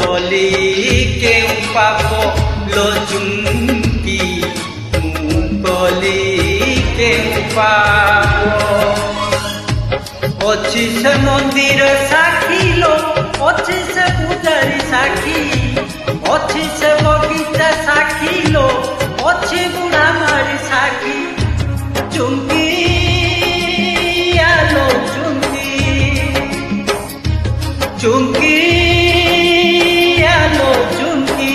କଲି କେଉଁ ପାପ ଲୋ ଚୁମ୍କି ମୁଁ କଲି କେଉଁ ପାପ ଅଛି ସେ ମନ୍ଦିର ସାକ୍ଷୀ ଲୋ ଅଛି ସେ ପୂଜାରୀ ସାକ୍ଷୀ ଅଛି ସେ ବଗିଚା ସାକ୍ଷୀ ଲୋ ଅଛି ବୁଢ଼ା ମାଳି ସାକ୍ଷୀ ଚୁମ୍କି ଆଲୋ ଚୁମ୍କି ଚୁମ୍କି ଆଲୋ ଚୁମ୍କି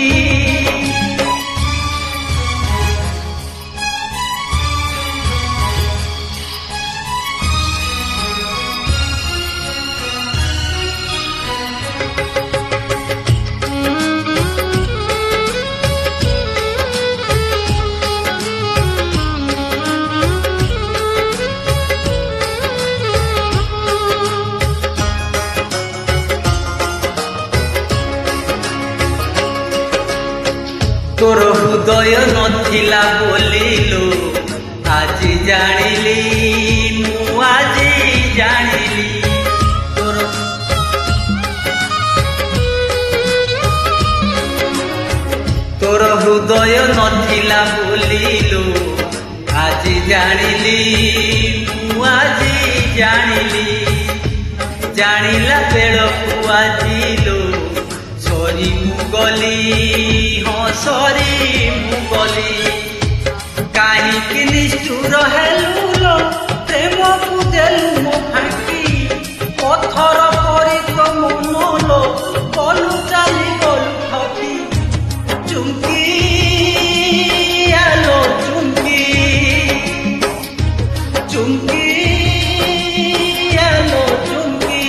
तोर हृदय नथिला बोलिलु आजी जानिली मु आजी जानिली तोर हृदय नथिला बोलिलु आजी जानिली मु आजी जानिली जानिला बेलकु आजिलो सरी मु गली हाँ सरी मु गली काहींकि निष्ठुर हेलु लो प्रेम को देलु मो फांकी पत्थर परी तो मन लो गलु चाली गलु ठकी चुम्की आलो चुम्की चुम्की आलो चुम्की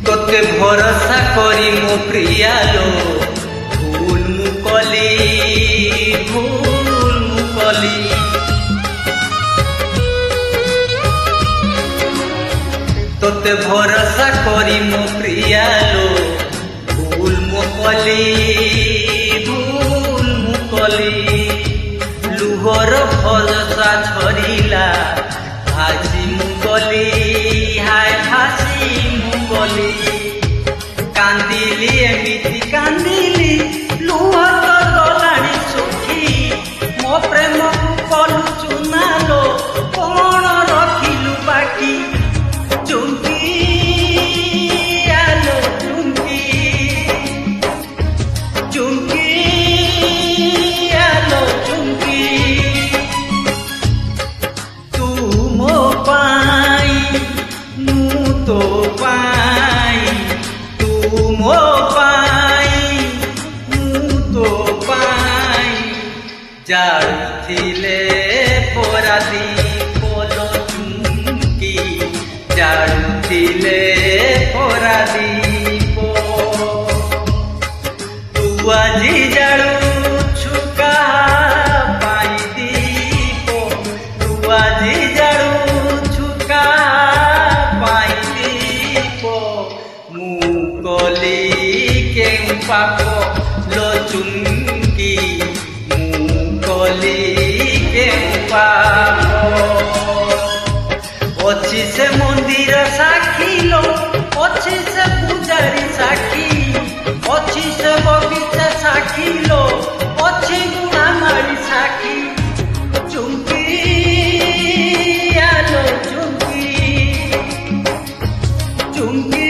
तोते भरोसा करी मो प्रिया लो भूल मु कली तोते भरोसा करी मो प्रिया लो भूल मु कली लुहर भरोसा छरिला आजी मु गली हाय फासी मु गली कांदिली एमिति कांदिली लुह तो गलाणी सुखी मो प्रेम को कलु चुनालो कौन रखिलु बाकी चुम्की आलो चुम्की चुम्की आलो चुम्की तू मो पाई मु तो पाई तू मो पाई मु तो पाई जाड़ुथिले परादी पोलो चुम्की जाड़ुथिले परादी तू आजी जाड़ू छुका पाई दीप तू आजी जाड़ू छुका पाई दीप मु कली केउं पाप लो चुम्की मु कली केउं पाप अछि से मंदिर साक्षी लो अछि से पूजारी साक्षी अछि से बगीचा साक्षी लो अछि बुढ़ा माड़ी साक्षी चुम्की आलो चुम्की चुम्की